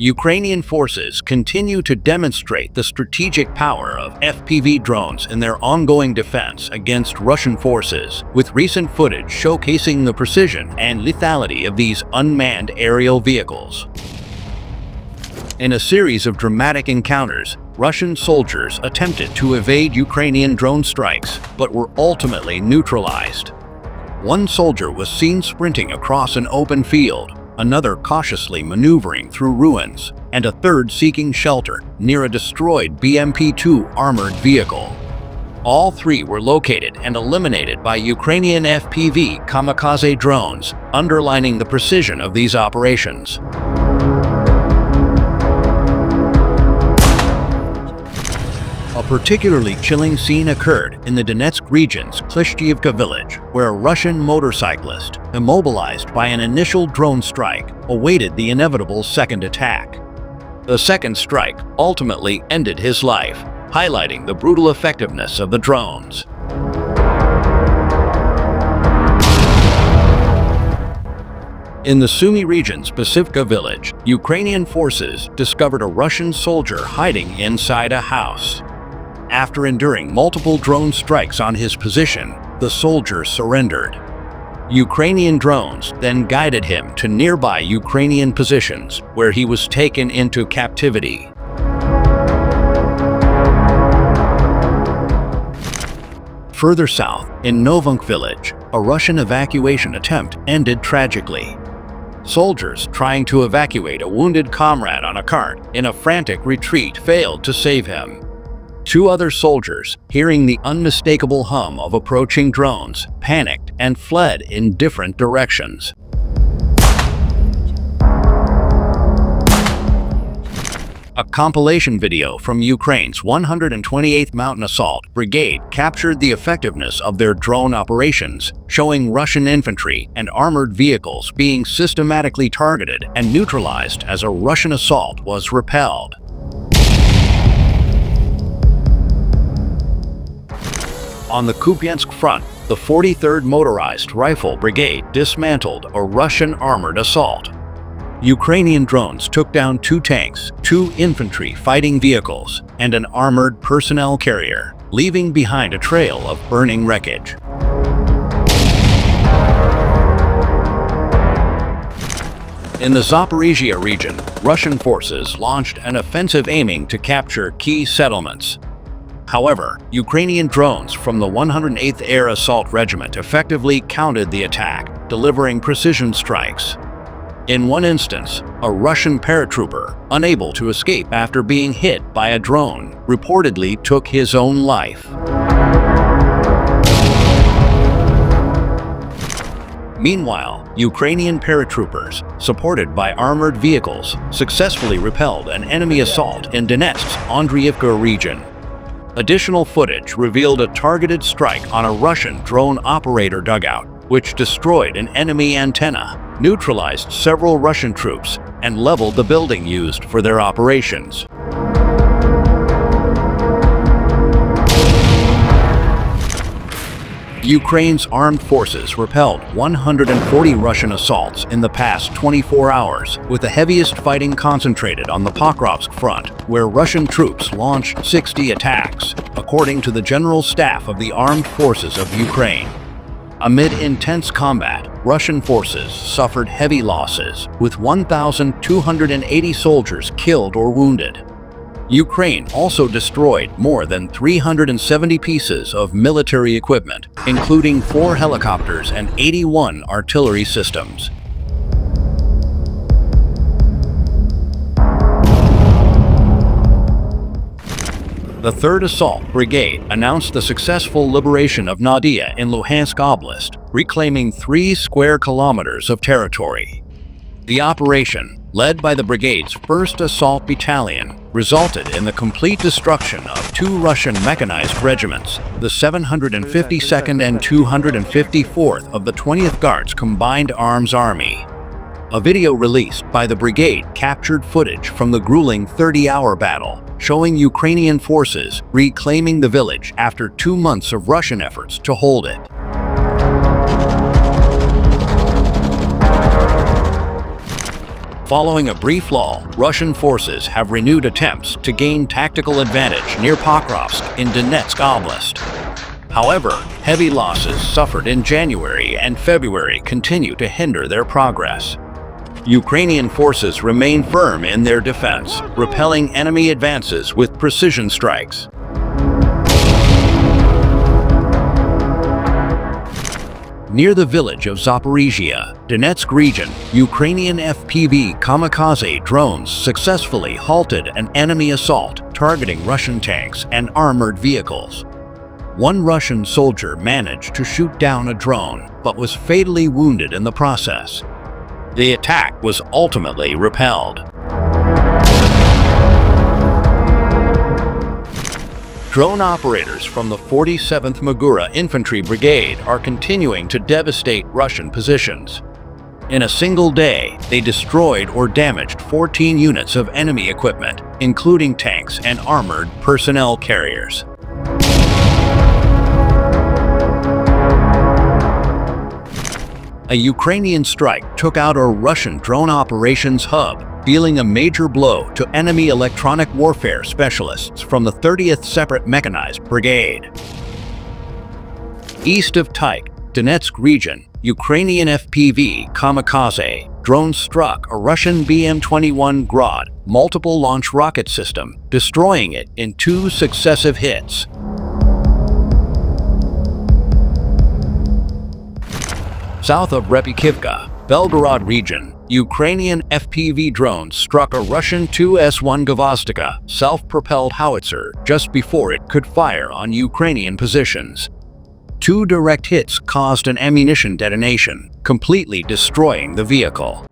Ukrainian forces continue to demonstrate the strategic power of FPV drones in their ongoing defense against Russian forces, with recent footage showcasing the precision and lethality of these unmanned aerial vehicles. In a series of dramatic encounters, Russian soldiers attempted to evade Ukrainian drone strikes, but were ultimately neutralized. One soldier was seen sprinting across an open field, another cautiously maneuvering through ruins, and a third seeking shelter near a destroyed BMP-2 armored vehicle. All three were located and eliminated by Ukrainian FPV kamikaze drones, underlining the precision of these operations. A particularly chilling scene occurred in the Donetsk region's Klishchiivka village, where a Russian motorcyclist, immobilized by an initial drone strike, awaited the inevitable second attack. The second strike ultimately ended his life, highlighting the brutal effectiveness of the drones. In the Sumy region's Pasivka village, Ukrainian forces discovered a Russian soldier hiding inside a house. After enduring multiple drone strikes on his position, the soldier surrendered. Ukrainian drones then guided him to nearby Ukrainian positions, where he was taken into captivity. Further south, in Novunk village, a Russian evacuation attempt ended tragically. Soldiers trying to evacuate a wounded comrade on a cart in a frantic retreat failed to save him. Two other soldiers, hearing the unmistakable hum of approaching drones, panicked and fled in different directions. A compilation video from Ukraine's 128th Mountain Assault Brigade captured the effectiveness of their drone operations, showing Russian infantry and armored vehicles being systematically targeted and neutralized as a Russian assault was repelled. On the Kupiansk front, the 43rd Motorized Rifle Brigade dismantled a Russian armored assault. Ukrainian drones took down 2 tanks, 2 infantry fighting vehicles, and an armored personnel carrier, leaving behind a trail of burning wreckage. In the Zaporizhia region, Russian forces launched an offensive aiming to capture key settlements. However, Ukrainian drones from the 108th Air Assault Regiment effectively countered the attack, delivering precision strikes. In one instance, a Russian paratrooper, unable to escape after being hit by a drone, reportedly took his own life. Meanwhile, Ukrainian paratroopers, supported by armored vehicles, successfully repelled an enemy assault in Donetsk's Andriivka region. Additional footage revealed a targeted strike on a Russian drone operator dugout, which destroyed an enemy antenna, neutralized several Russian troops, and leveled the building used for their operations. Ukraine's armed forces repelled 140 Russian assaults in the past 24 hours, with the heaviest fighting concentrated on the Pokrovsk front, where Russian troops launched 60 attacks, according to the General Staff of the Armed Forces of Ukraine. Amid intense combat, Russian forces suffered heavy losses, with 1,280 soldiers killed or wounded. Ukraine also destroyed more than 370 pieces of military equipment, including 4 helicopters and 81 artillery systems. The 3rd Assault Brigade announced the successful liberation of Nadia in Luhansk Oblast, reclaiming 3 square kilometers of territory. The operation, led by the brigade's 1st Assault Battalion, resulted in the complete destruction of 2 Russian mechanized regiments, the 752nd and 254th of the 20th Guards Combined Arms Army. A video released by the brigade captured footage from the grueling 30-hour battle, showing Ukrainian forces reclaiming the village after 2 months of Russian efforts to hold it. Following a brief lull, Russian forces have renewed attempts to gain tactical advantage near Pokrovsk in Donetsk Oblast. However, heavy losses suffered in January and February continue to hinder their progress. Ukrainian forces remain firm in their defense, repelling enemy advances with precision strikes. Near the village of Zaporizhia, Donetsk region, Ukrainian FPV kamikaze drones successfully halted an enemy assault targeting Russian tanks and armored vehicles. One Russian soldier managed to shoot down a drone, but was fatally wounded in the process. The attack was ultimately repelled. Drone operators from the 47th Magura Infantry Brigade are continuing to devastate Russian positions. In a single day, they destroyed or damaged 14 units of enemy equipment, including tanks and armored personnel carriers. A Ukrainian strike took out a Russian drone operations hub, dealing a major blow to enemy electronic warfare specialists from the 30th Separate Mechanized Brigade. East of Tyk, Donetsk region, Ukrainian FPV kamikaze drones struck a Russian BM-21 Grad multiple launch rocket system, destroying it in 2 successive hits. South of Repikivka, Belgorod region, Ukrainian FPV drones struck a Russian Tu-S1 Gvozdika self-propelled howitzer just before it could fire on Ukrainian positions. 2 direct hits caused an ammunition detonation, completely destroying the vehicle.